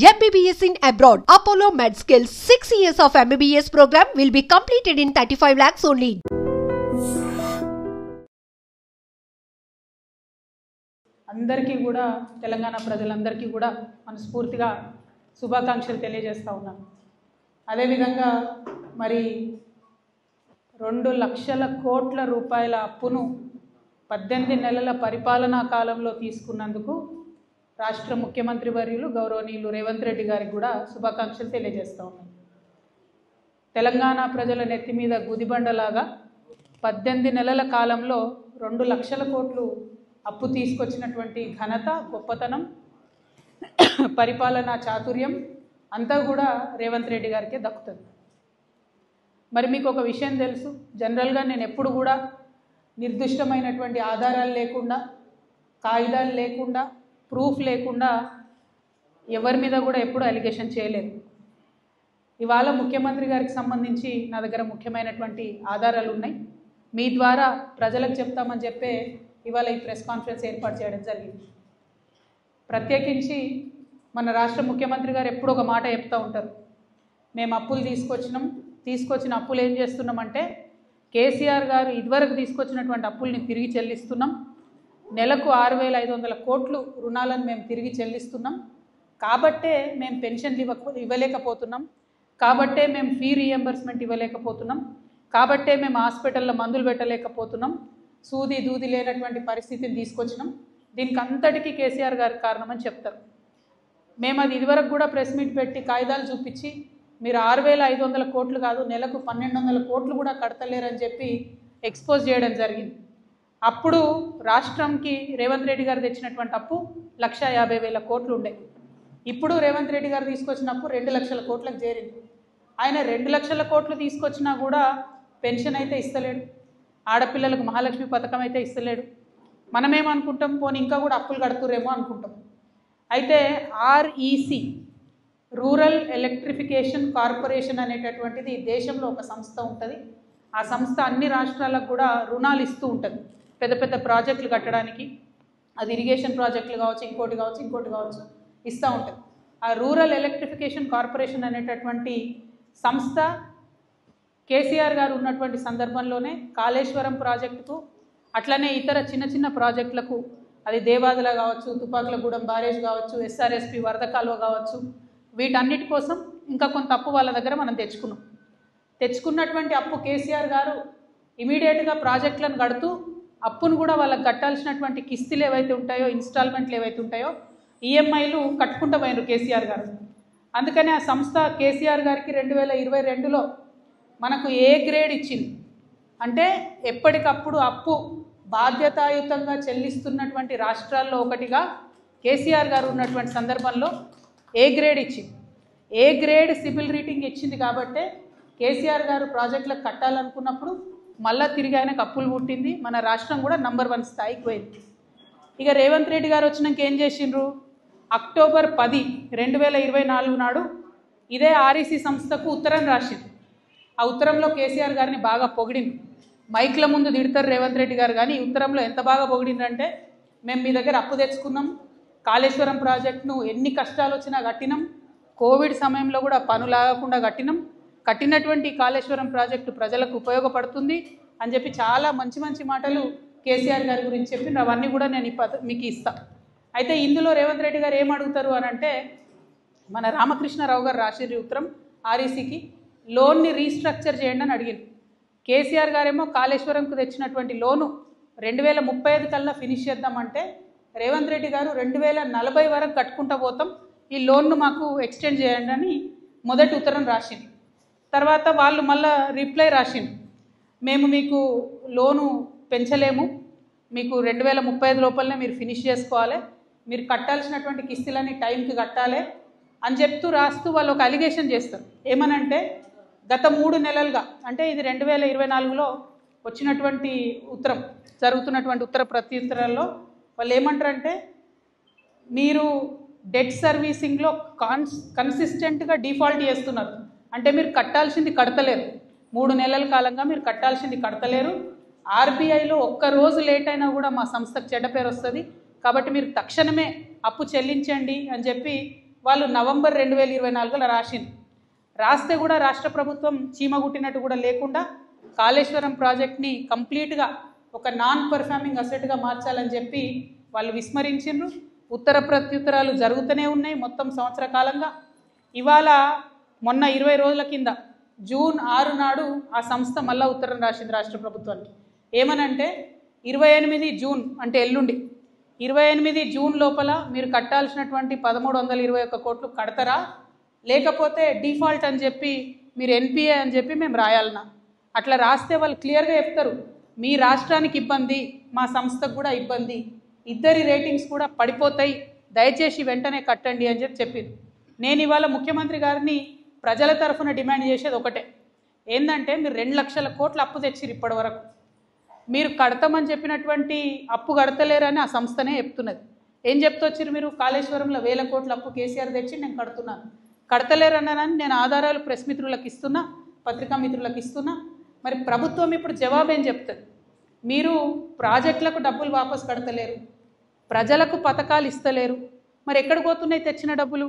MBBS in abroad. Apollo MedSkills 6 years of MBBS program will be completed in 35 lakhs only. అందరికీ కూడా తెలంగాణ ప్రజలందరికీ కూడా మనస్ఫూర్తిగా శుభాకాంక్షలు తెలియజేస్తా ఉన్నాను. అదేవిధంగా మరి 2 లక్షల కోట్ల రూపాయల అప్పును 18 నెలల పరిపాలనా కాలంలో తీసుకున్నందుకు రాష్ట్ర ముఖ్యమంత్రి వర్యులు గౌరవనీయులు రేవంత్ రెడ్డి గారికి కూడా శుభాకాంక్షలు తెలియజేస్తా ఉన్నాను. తెలంగాణ ప్రజల నెత్తి మీద గుదిబండలాగా 18 నెలల కాలంలో 2 లక్షల కోట్లు అప్పు తీసుకొచ్చినటువంటి ఘనత, గొప్పతనం, పరిపాలనా చాతుర్యం అంతా కూడా రేవంత్ రెడ్డి గారికే దక్కుతుంది. మరి మీకు ఒక విషయం తెలుసు, జనరల్గా నేను ఎప్పుడు కూడా నిర్దిష్టమైనటువంటి ఆధారాలు లేకుండా, కాగితాలు లేకుండా, ప్రూఫ్ లేకుండా ఎవరి మీద కూడా ఎప్పుడు అలిగేషన్ చేయలేదు. ఇవాళ ముఖ్యమంత్రి గారికి సంబంధించి నా దగ్గర ముఖ్యమైనటువంటి ఆధారాలు ఉన్నాయి. మీ ద్వారా ప్రజలకు చెప్తామని చెప్పే ఇవాళ ఈ ప్రెస్ కాన్ఫరెన్స్ ఏర్పాటు చేయడం జరిగింది. ప్రత్యేకించి మన రాష్ట్ర ముఖ్యమంత్రి గారు ఎప్పుడు ఒక మాట చెప్తూ ఉంటారు, మేము అప్పులు తీసుకొచ్చిన అప్పులు ఏం చేస్తున్నామంటే కేసీఆర్ గారు ఇదివరకు తీసుకొచ్చినటువంటి అప్పుల్ని తిరిగి చెల్లిస్తున్నాం, నెలకు 6,500 కోట్లు రుణాలను మేము తిరిగి చెల్లిస్తున్నాం, కాబట్టే మేము పెన్షన్లు ఇవ్వలేకపోతున్నాం, కాబట్టే మేము ఫీ రీఎంబర్స్మెంట్ ఇవ్వలేకపోతున్నాం, కాబట్టే మేము హాస్పిటల్లో మందులు పెట్టలేకపోతున్నాం, సూది దూది లేనటువంటి పరిస్థితిని తీసుకొచ్చినాం, దీనికి అంతటికీ కేసీఆర్ గారి కారణం అని చెప్తారు. మేము అది ఇదివరకు కూడా ప్రెస్ మీట్ పెట్టి కాగితాలు చూపించి మీరు 6,500 కోట్లు కాదు నెలకు 1,200 కోట్లు కూడా కడతలేరని చెప్పి ఎక్స్పోజ్ చేయడం జరిగింది. అప్పుడు రాష్ట్రంకి రేవంత్ రెడ్డి గారు తెచ్చినటువంటి అప్పు 1,50,000 కోట్లు ఉండే. ఇప్పుడు రేవంత్ రెడ్డి గారు తీసుకొచ్చిన అప్పు 2 లక్షల కోట్లకు చేరింది. ఆయన 2 లక్షల కోట్లు తీసుకొచ్చినా కూడా పెన్షన్ అయితే ఇస్తలేడు, ఆడపిల్లలకు మహాలక్ష్మి పథకం అయితే ఇస్తలేడు. మనమేమనుకుంటాం, పోనీ ఇంకా కూడా అప్పులు కడుతురేమో అనుకుంటాం. అయితే ఆర్ఈసి, రూరల్ ఎలక్ట్రిఫికేషన్ కార్పొరేషన్ అనేటటువంటిది దేశంలో ఒక సంస్థ ఉంటుంది. ఆ సంస్థ అన్ని రాష్ట్రాలకు కూడా రుణాలు ఇస్తూ ఉంటుంది, పెద్ద పెద్ద ప్రాజెక్టులు కట్టడానికి. అది ఇరిగేషన్ ప్రాజెక్టులు కావచ్చు, ఇంకోటి కావచ్చు ఇస్తూ ఉంటుంది. ఆ రూరల్ ఎలక్ట్రిఫికేషన్ కార్పొరేషన్ అనేటటువంటి సంస్థ కేసీఆర్ గారు ఉన్నటువంటి సందర్భంలోనే కాళేశ్వరం ప్రాజెక్టుకు, అట్లనే ఇతర చిన్న చిన్న ప్రాజెక్టులకు, అది దేవాదుల కావచ్చు, తుపాకులగూడెం బ్యారేజ్ కావచ్చు, ఎస్ఆర్ఎస్పి వరద కాలువ కావచ్చు, వీటన్నిటి కోసం ఇంకా కొంత అప్పు వాళ్ళ దగ్గర మనం తెచ్చుకున్నటువంటి అప్పు కేసీఆర్ గారు ఇమీడియట్గా ప్రాజెక్టులను కడుతూ అప్పును కూడా వాళ్ళకి కట్టాల్సినటువంటి కిస్తీలు ఏవైతే ఉంటాయో, ఇన్స్టాల్మెంట్లు ఏవైతే ఉంటాయో, ఈఎంఐలు కట్టుకుంటూ పోయినారు కేసీఆర్ గారు. అందుకని ఆ సంస్థ కేసీఆర్ గారికి 2022లో మనకు ఏ గ్రేడ్ ఇచ్చింది అంటే ఎప్పటికప్పుడు అప్పు బాధ్యతాయుతంగా చెల్లిస్తున్నటువంటి రాష్ట్రాల్లో ఒకటిగా కేసీఆర్ గారు ఉన్నటువంటి సందర్భంలో ఏ గ్రేడ్ ఇచ్చింది. ఏ గ్రేడ్ సిబిల్ రేటింగ్ ఇచ్చింది కాబట్టే కేసీఆర్ గారు ప్రాజెక్టులకు కట్టాలనుకున్నప్పుడు మళ్ళా తిరిగి ఆయనకు అప్పులు పుట్టింది. మన రాష్ట్రం కూడా నంబర్ 1 స్థాయికి పోయింది. ఇక రేవంత్ రెడ్డి గారు వచ్చినాక ఏం చేసిండ్రు, అక్టోబర్ 10, 2024 నాడు ఇదే ఆర్ఈసీ సంస్థకు ఉత్తరం రాసింది. ఆ ఉత్తరంలో కేసీఆర్ గారిని బాగా పొగిడింది. మైక్ల ముందు తిడతారు రేవంత్ రెడ్డి గారు, కానీ ఈ ఉత్తరంలో ఎంత బాగా పొగిడిందంటే, మేము మీ దగ్గర అప్పు తెచ్చుకున్నాం, కాళేశ్వరం ప్రాజెక్టును ఎన్ని కష్టాలు వచ్చినా కట్టినాం, కోవిడ్ సమయంలో కూడా పనులాగకుండా కట్టినటువంటి కాళేశ్వరం ప్రాజెక్టు ప్రజలకు ఉపయోగపడుతుంది అని చెప్పి చాలా మంచి మంచి మాటలు కేసీఆర్ గారి గురించి చెప్పి అవన్నీ కూడా నేను మీకు ఇస్తాను. అయితే ఇందులో రేవంత్ రెడ్డి గారు ఏం అడుగుతారు అని అంటే, మన రామకృష్ణారావు గారు రాసిర్రు ఉత్తరం ఆర్ఈసీకి, లోన్ని రీస్ట్రక్చర్ చేయండి అని అడిగింది. కేసీఆర్ గారేమో కాళేశ్వరంకు తెచ్చినటువంటి లోను 2035 కల్లా ఫినిష్ చేద్దామంటే, రేవంత్ రెడ్డి గారు 2040 వరకు కట్టుకుంటూ పోతాం, ఈ లోన్ను మాకు ఎక్స్టెండ్ చేయండి అని మొదటి ఉత్తరం రాసింది. తర్వాత వాళ్ళు మళ్ళీ రిప్లై రాసింది, మేము మీకు లోను పెంచలేము, మీకు 2035 లోపలనే మీరు ఫినిష్ చేసుకోవాలి, మీరు కట్టాల్సినటువంటి కిస్తీలని టైంకి కట్టాలి అని చెప్తూ రాస్తూ వాళ్ళు ఒక అలిగేషన్ చేస్తారు. ఏమనంటే, గత 3 నెలలుగా, అంటే ఇది 2024లో వచ్చినటువంటి ఉత్తరం, జరుగుతున్నటువంటి ఉత్తర ప్రత్యుత్తరాల్లో వాళ్ళు ఏమంటారంటే, మీరు డెట్ సర్వీసింగ్లో కన్సిస్టెంట్గా డిఫాల్ట్ చేస్తున్నారు, అంటే మీరు కట్టాల్సింది కడతలేరు, 3 నెలల కాలంగా మీరు కట్టాల్సింది కడతలేరు, ఆర్బీఐలో ఒక్కరోజు లేట్ అయినా కూడా మా సంస్థకు చెడ్డ పేరు వస్తుంది, కాబట్టి మీరు తక్షణమే అప్పు చెల్లించండి అని చెప్పి వాళ్ళు నవంబర్ 2024లో రాసింది. రాస్తే కూడా రాష్ట్ర ప్రభుత్వం చీమగుట్టినట్టు కూడా లేకుండా కాళేశ్వరం ప్రాజెక్ట్ని కంప్లీట్గా ఒక నాన్ పర్ఫార్మింగ్ అసెట్గా మార్చాలని చెప్పి వాళ్ళు విస్మరించిండ్రు. ఉత్తర ప్రత్యుత్తరాలు జరుగుతూనే ఉన్నాయి మొత్తం సంవత్సర కాలంగా. ఇవాళ మొన్న 20 రోజుల కింద జూన్ 6 నాడు ఆ సంస్థ మళ్ళా ఉత్తరం రాసింది రాష్ట్ర ప్రభుత్వానికి. ఏమనంటే 28 జూన్ అంటే ఎల్లుండి 28 జూన్ లోపల మీరు కట్టాల్సినటువంటి 1321 కోట్లు కడతారా, లేకపోతే డిఫాల్ట్ అని చెప్పి మీరు ఎన్పిఏ అని చెప్పి మేము రాయాలన్నా. అట్లా రాస్తే వాళ్ళు క్లియర్గా చెప్తారు, మీ రాష్ట్రానికి ఇబ్బంది, మా సంస్థకు కూడా ఇబ్బంది, ఇద్దరి రేటింగ్స్ కూడా పడిపోతాయి, దయచేసి వెంటనే కట్టండి అని చెప్పింది. నేను ఇవాళ ముఖ్యమంత్రి గారిని ప్రజల తరఫున డిమాండ్ చేసేది ఒకటే, ఏంటంటే మీరు 2 లక్షల కోట్ల అప్పు తెచ్చిరు ఇప్పటి వరకు, మీరు కడతామని చెప్పినటువంటి అప్పు కడతలేరని ఆ సంస్థనే చెప్తున్నది. ఏం చెప్తొచ్చిరు మీరు, కాళేశ్వరంలో 1000 కోట్ల అప్పు కేసీఆర్ తెచ్చి నేను కడుతున్నాను, కడతలేరన్నానని నేను ఆధారాలు ప్రెస్ మిత్రులకు ఇస్తున్నా, పత్రికా మిత్రులకు ఇస్తున్నా. మరి ప్రభుత్వం ఇప్పుడు జవాబు ఏం చెప్తుంది, మీరు ప్రాజెక్టులకు డబ్బులు వాపసు కడతలేరు, ప్రజలకు పథకాలు ఇస్తలేరు, మరి ఎక్కడికి పోతున్నాయి తెచ్చిన డబ్బులు,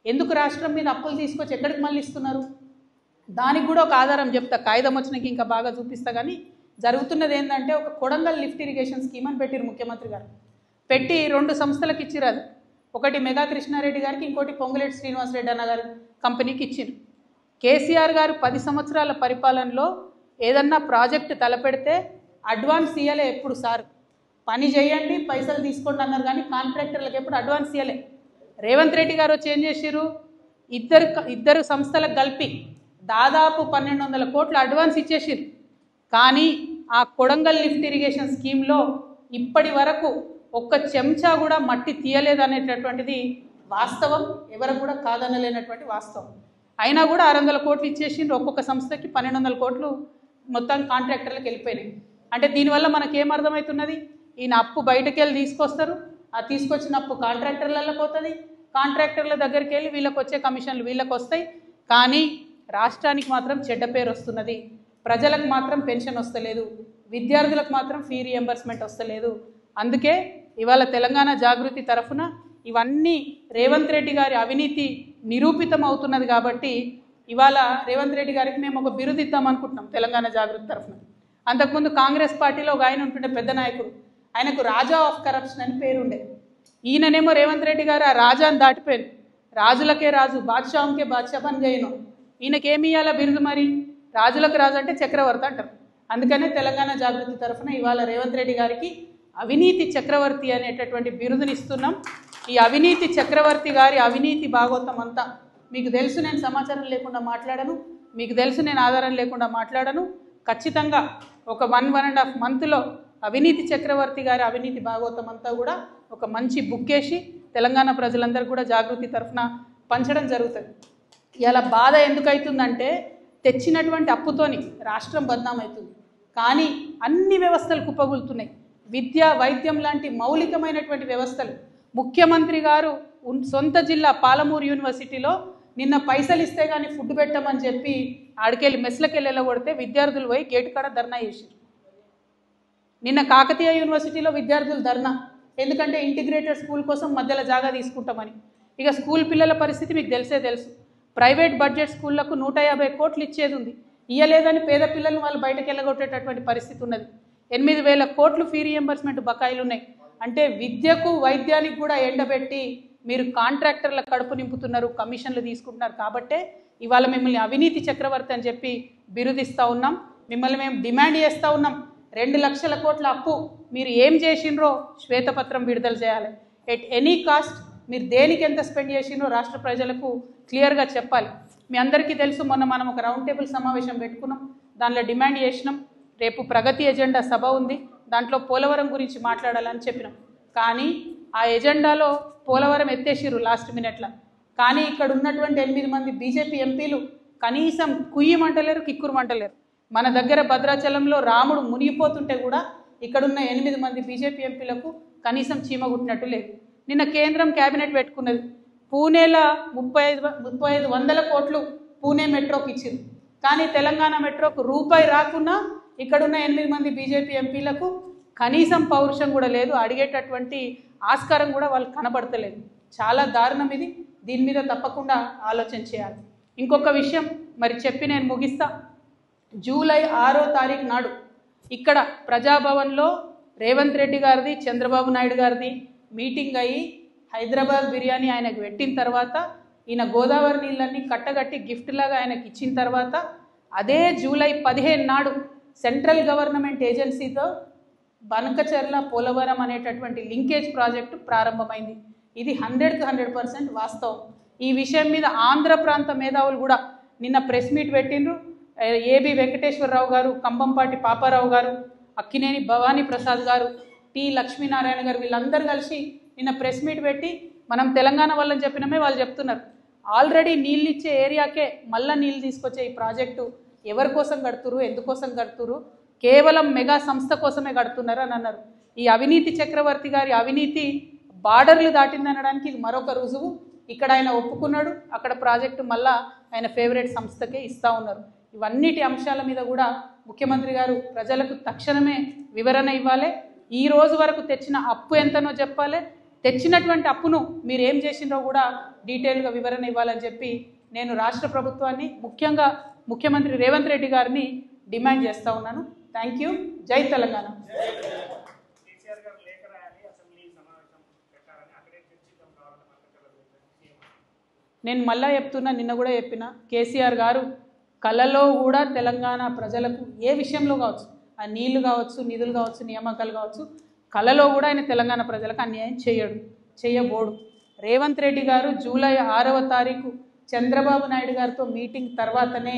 ఎందుకు రాష్ట్రం మీద అప్పులు తీసుకొచ్చి ఎక్కడికి మళ్ళీ ఇస్తున్నారు? దానికి కూడా ఒక ఆధారం చెప్తా, కాగితం వచ్చినాక ఇంకా బాగా చూపిస్తా. కానీ జరుగుతున్నది ఏంటంటే ఒక కొడంగల్ లిఫ్ట్ ఇరిగేషన్ స్కీమ్ అని పెట్టిరు ముఖ్యమంత్రి గారు, పెట్టి 2 సంస్థలకు ఇచ్చిరు. అది ఒకటి మెగా కృష్ణారెడ్డి గారికి, ఇంకోటి పొంగులేటి శ్రీనివాసరెడ్డి అన్న గారి కంపెనీకి ఇచ్చింది. కేసీఆర్ గారు 10 సంవత్సరాల పరిపాలనలో ఏదన్నా ప్రాజెక్టు తలపెడితే అడ్వాన్స్ ఇయ్యలే ఎప్పుడు. సార్ పని చేయండి పైసలు తీసుకోండి అన్నారు, కానీ కాంట్రాక్టర్లకు ఎప్పుడు అడ్వాన్స్ ఇయ్యలే. రేవంత్ రెడ్డి గారు వచ్చి ఏం చేసిరు, ఇద్దరు సంస్థలకు కలిపి దాదాపు 1200 కోట్ల అడ్వాన్స్ ఇచ్చేసిరు. కానీ ఆ కొడంగల్ లిఫ్ట్ ఇరిగేషన్ స్కీమ్లో ఇప్పటి వరకు ఒక్క చెంచా కూడా మట్టి తీయలేదనేటటువంటిది వాస్తవం, ఎవరు కూడా కాదనలేనటువంటి వాస్తవం. అయినా కూడా 600 కోట్లు ఇచ్చేసిండ్రు, ఒక్కొక్క సంస్థకి 1200 కోట్లు మొత్తం కాంట్రాక్టర్లకు వెళ్ళిపోయినాయి. అంటే దీనివల్ల మనకేం అర్థమవుతున్నది, ఈయన అప్పు బయటకు వెళ్ళి తీసుకొస్తారు, ఆ తీసుకొచ్చిన అప్పు కాంట్రాక్టర్లలో పోతుంది, కాంట్రాక్టర్ల దగ్గరికి వెళ్ళి వీళ్ళకి వచ్చే కమిషన్లు వీళ్ళకి వస్తాయి, కానీ రాష్ట్రానికి మాత్రం చెడ్డ పేరు వస్తున్నది, ప్రజలకు మాత్రం పెన్షన్ వస్తలేదు, విద్యార్థులకు మాత్రం ఫీ రియంబర్స్మెంట్ వస్తలేదు. అందుకే ఇవాళ తెలంగాణ జాగృతి తరఫున ఇవన్నీ రేవంత్ రెడ్డి గారి అవినీతి నిరూపితం అవుతున్నది కాబట్టి ఇవాళ రేవంత్ రెడ్డి గారికి మేము ఒక బిరుదు ఇద్దాం అనుకుంటున్నాం తెలంగాణ జాగృతి తరఫున. అంతకుముందు కాంగ్రెస్ పార్టీలో ఒక ఆయన ఉంటుండే పెద్ద నాయకుడు, ఆయనకు రాజా ఆఫ్ కరప్షన్ అని పేరుండే. ఈయననేమో రేవంత్ రెడ్డి గారు ఆ రాజాని దాటిపోయారు, రాజులకే రాజు బాద్షాంకే బాద్షా బన్ గయను. ఈయనకేమి ఇవ్వాలా బిరుదు, మరి రాజులకు రాజు అంటే చక్రవర్తి అంటారు. అందుకనే తెలంగాణ జాగృతి తరఫున ఇవాళ రేవంత్ రెడ్డి గారికి అవినీతి చక్రవర్తి అనేటటువంటి బిరుదుని ఇస్తున్నాం. ఈ అవినీతి చక్రవర్తి గారి అవినీతి భాగోతం అంతా మీకు తెలుసు, నేను సమాచారం లేకుండా మాట్లాడను, మీకు తెలుసు నేను ఆధారం లేకుండా మాట్లాడను. ఖచ్చితంగా ఒక 1.5 మంత్లో అవినీతి చక్రవర్తి గారి అవినీతి భాగోతం అంతా కూడా ఒక మంచి బుక్ వేసి తెలంగాణ ప్రజలందరూ కూడా జాగృతి తరఫున పంచడం జరుగుతుంది. ఇలా బాధ ఎందుకవుతుందంటే తెచ్చినటువంటి అప్పుతోని రాష్ట్రం బద్నామవుతుంది, కానీ అన్ని వ్యవస్థలు కుప్పగూలుతున్నాయి. విద్య వైద్యం లాంటి మౌలికమైనటువంటి వ్యవస్థలు. ముఖ్యమంత్రి గారు సొంత జిల్లా పాలమూరు యూనివర్సిటీలో నిన్న పైసలు ఇస్తే కానీ ఫుడ్ పెట్టమని చెప్పి ఆడికెళ్ళి మెస్లకెళ్ళి వెళ్ళగొడితే విద్యార్థులు పోయి గేటు కాడ ధర్నా చేశారు. నిన్న కాకతీయ యూనివర్సిటీలో విద్యార్థులు ధర్నా, ఎందుకంటే ఇంటిగ్రేటెడ్ స్కూల్ కోసం మధ్యలో జాగా తీసుకుంటామని. ఇక స్కూల్ పిల్లల పరిస్థితి మీకు తెలుసు, ప్రైవేట్ బడ్జెట్ స్కూళ్లకు 150 కోట్లు ఇచ్చేది ఉంది, ఇయ్యలేదని పేద పిల్లలు వాళ్ళు బయటకు వెళ్ళగొట్టేటటువంటి పరిస్థితి ఉన్నది. 8000 కోట్లు ఫీ రియంబర్స్మెంట్ బకాయిలు ఉన్నాయి. అంటే విద్యకు వైద్యానికి కూడా ఎండబెట్టి మీరు కాంట్రాక్టర్ల కడుపు నింపుతున్నారు, కమిషన్లు తీసుకుంటున్నారు. కాబట్టే ఇవాళ మిమ్మల్ని అవినీతి చక్రవర్తి అని చెప్పి బిరుదిస్తూ ఉన్నాం. మిమ్మల్ని మేము డిమాండ్ చేస్తూ ఉన్నాం, 2 లక్షల కోట్ల అప్పు మీరు ఏం చేసిండ్రో శ్వేతపత్రం విడుదల చేయాలి. ఎట్ ఎనీ కాస్ట్ మీరు దేనికి ఎంత స్పెండ్ చేసిండ్రో రాష్ట్ర ప్రజలకు క్లియర్గా చెప్పాలి. మీ అందరికీ తెలుసు, మొన్న మనం ఒక రౌండ్ టేబుల్ సమావేశం పెట్టుకున్నాం, దానిలో డిమాండ్ చేసినాం, రేపు ప్రగతి ఎజెండా సభ ఉంది, దాంట్లో పోలవరం గురించి మాట్లాడాలని చెప్పినాం. కానీ ఆ ఎజెండాలో పోలవరం ఎత్తేసిర్రు లాస్ట్ మినిట్లో. కానీ ఇక్కడ ఉన్నటువంటి 8 మంది బీజేపీ ఎంపీలు కనీసం కుయ్యమంటలేరు, కిక్కురుమంటలేరు. మన దగ్గర భద్రాచలంలో రాముడు మునిగిపోతుంటే కూడా ఇక్కడున్న 8 మంది బీజేపీ ఎంపీలకు కనీసం చీమ కుట్టినట్టు లేదు. నిన్న కేంద్రం క్యాబినెట్ పెట్టుకున్నది, పూణేలో 3500 కోట్లు పూణే మెట్రోకి ఇచ్చింది. కానీ తెలంగాణ మెట్రోకు రూపాయి రాకున్నా ఇక్కడున్న 8 మంది బీజేపీ ఎంపీలకు కనీసం పౌరుషం కూడా లేదు, అడిగేటటువంటి ఆస్కారం కూడా వాళ్ళకి కనబడతలేదు. చాలా దారుణం ఇది. దీని మీద తప్పకుండా ఆలోచన చేయాలి. ఇంకొక విషయం మరి చెప్పి నేను ముగిస్తా. జూలై 6వ తారీఖు నాడు ఇక్కడ ప్రజాభవన్లో రేవంత్ రెడ్డి గారిది చంద్రబాబు నాయుడు గారిది మీటింగ్ అయ్యి హైదరాబాద్ బిర్యానీ ఆయనకు పెట్టిన తర్వాత ఈయన గోదావరి నీళ్ళన్నీ కట్టగట్టి గిఫ్ట్ లాగా ఆయనకి ఇచ్చిన తర్వాత అదే జూలై 15 నాడు సెంట్రల్ గవర్నమెంట్ ఏజెన్సీతో బనకచెర్ల పోలవరం అనేటటువంటి లింకేజ్ ప్రాజెక్టు ప్రారంభమైంది. ఇది 100% వాస్తవం. ఈ విషయం మీద ఆంధ్ర ప్రాంత మేధావులు కూడా నిన్న ప్రెస్ మీట్ పెట్టిండ్రు. ఏబి వెంకటేశ్వరరావు గారు, కంబంపాటి పాపారావు గారు, అక్కినేని భవానీ ప్రసాద్ గారు, టి లక్ష్మీనారాయణ గారు వీళ్ళందరూ కలిసి నిన్న ప్రెస్ మీట్ పెట్టి మనం తెలంగాణ వాళ్ళని చెప్పినమే వాళ్ళు చెప్తున్నారు. ఆల్రెడీ నీళ్ళు ఇచ్చే ఏరియాకే మళ్ళీ నీళ్ళు తీసుకొచ్చే ఈ ప్రాజెక్టు ఎవరి కోసం కడుతురు, ఎందుకోసం కడుతురు, కేవలం మెగా సంస్థ కోసమే కడుతున్నారు అని అన్నారు. ఈ అవినీతి చక్రవర్తి గారి అవినీతి బార్డర్లు దాటిందనడానికి ఇది మరొక రుజువు. ఇక్కడ ఆయన ఒప్పుకున్నాడు, అక్కడ ప్రాజెక్టు మళ్ళా ఆయన ఫేవరెట్ సంస్థకే ఇస్తూ ఉన్నారు. ఇవన్నిటి అంశాల మీద కూడా ముఖ్యమంత్రి గారు ప్రజలకు తక్షణమే వివరణ ఇవ్వాలి. ఈ రోజు వరకు తెచ్చిన అప్పు ఎంతనో చెప్పాలి, తెచ్చినటువంటి అప్పును మీరు ఏం చేసిందో కూడా డీటెయిల్గా వివరణ ఇవ్వాలని చెప్పి నేను రాష్ట్ర ప్రభుత్వాన్ని, ముఖ్యంగా ముఖ్యమంత్రి రేవంత్ రెడ్డి గారిని డిమాండ్ చేస్తూ ఉన్నాను. Thank you. జై తెలంగాణ. నేను మళ్ళా చెప్తున్నా, నిన్న కూడా చెప్పిన, కేసీఆర్ గారు కళలో కూడా తెలంగాణ ప్రజలకు ఏ విషయంలో కావచ్చు, ఆ నీళ్లు కావచ్చు, నిధులు కావచ్చు, నియామకాలు కావచ్చు, కళలో కూడా ఆయన తెలంగాణ ప్రజలకు అన్యాయం చేయబోడు. రేవంత్ రెడ్డి గారు జూలై 6వ తారీఖు చంద్రబాబు నాయుడు గారితో మీటింగ్ తర్వాతనే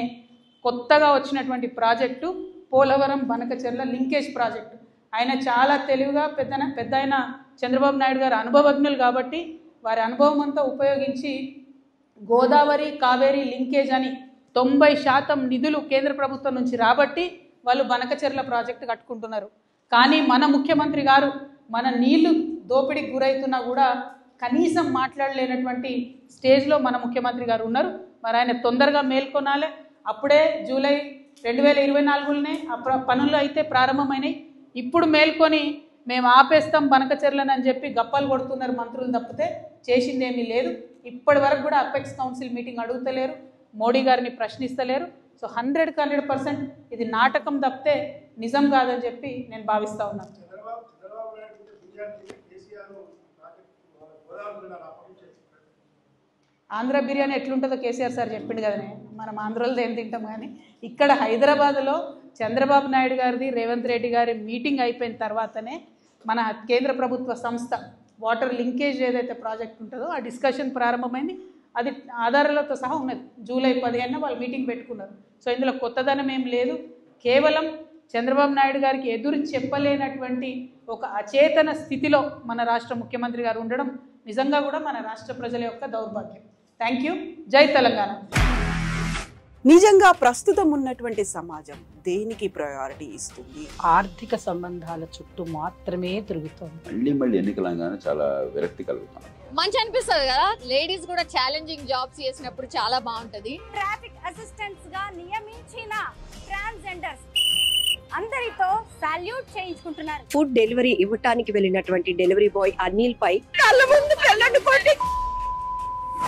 కొత్తగా వచ్చినటువంటి project Polavaram Banakacherla linkage project. ఆయన చాలా తెలివిగా పెద్ద ఆయన చంద్రబాబు నాయుడు గారు అనుభవజ్ఞులు కాబట్టి వారి అనుభవం అంతా ఉపయోగించి గోదావరి కావేరీ లింకేజ్ అని 90% నిధులు కేంద్ర ప్రభుత్వం నుంచి రాబట్టి వాళ్ళు బనకచెర్ల ప్రాజెక్టు కట్టుకుంటున్నారు. కానీ మన ముఖ్యమంత్రి గారు మన నీళ్లు దోపిడీకి గురవుతున్నా కూడా కనీసం మాట్లాడలేనటువంటి స్టేజ్లో మన ముఖ్యమంత్రి గారు ఉన్నారు. మరి ఆయన తొందరగా మేల్కొనాలి. అప్పుడే జూలై 2024లోనే పనులు అయితే ప్రారంభమైనాయి. ఇప్పుడు మేల్కొని మేము ఆపేస్తాం బనకచెర్లను అని చెప్పి గప్పలు కొడుతున్నారు మంత్రులు తప్పితే చేసిందేమీ లేదు. ఇప్పటి వరకు కూడా అపెక్స్ కౌన్సిల్ మీటింగ్ అడుగుతలేరు, మోడీ గారిని ప్రశ్నిస్తలేరు. సో 100% ఇది నాటకం తప్పితే నిజం కాదని చెప్పి నేను భావిస్తూ ఉన్నాను. ఆంధ్ర బిర్యానీ ఎట్లుంటుందో కేసీఆర్ సార్ చెప్పిండు కదనే, మనం ఆంధ్రలో ఏం తింటాం. కానీ ఇక్కడ హైదరాబాద్లో చంద్రబాబు నాయుడు గారిది రేవంత్ రెడ్డి గారి మీటింగ్ అయిపోయిన తర్వాతనే మన కేంద్ర ప్రభుత్వ సంస్థ వాటర్ లింకేజ్ ఏదైతే ప్రాజెక్ట్ ఉంటుందో ఆ డిస్కషన్ ప్రారంభమైంది. అది ఆధారాలతో సహా ఉన్నది. జూలై 15న వాళ్ళు మీటింగ్ పెట్టుకున్నారు. సో ఇందులో కొత్తదనం ఏం లేదు. కేవలం చంద్రబాబు నాయుడు గారికి ఎదురు చెప్పలేనటువంటి ఒక అచేతన స్థితిలో మన రాష్ట్ర ముఖ్యమంత్రి గారు ఉండడం నిజంగా కూడా మన రాష్ట్ర ప్రజల యొక్క దౌర్భాగ్యం. Thank you. జై తెలంగాణ. నిజంగా ప్రస్తుతం ఉన్నటువంటి సమాజం దేనికి ప్రయారిటీ ఇస్తుంది? ఆర్థిక సంబంధాల చుట్టూ మాత్రమే తిరుగుతుంది. మళ్ళీ ఎన్నికలంగానే చాలా విరక్తి కలుగుతాం. మంచి అనిపిస్తుంది కదా, లేడీస్ కూడా ఛాలెంజింగ్ జాబ్స్ చేసినప్పుడు చాలా బాగుంటది. ట్రాఫిక్ అసిస్టెంట్స్ గా నియమించిన ట్రాన్స్జెండర్స్ అందరితో సాల్యూట్ చేయించుకుంటున్నారు. ఫుడ్ డెలివరీ ఇవ్వటానికి వెళ్ళినటువంటి డెలివరీ బాయ్ అనిల్ పై కళ్ళ ముందు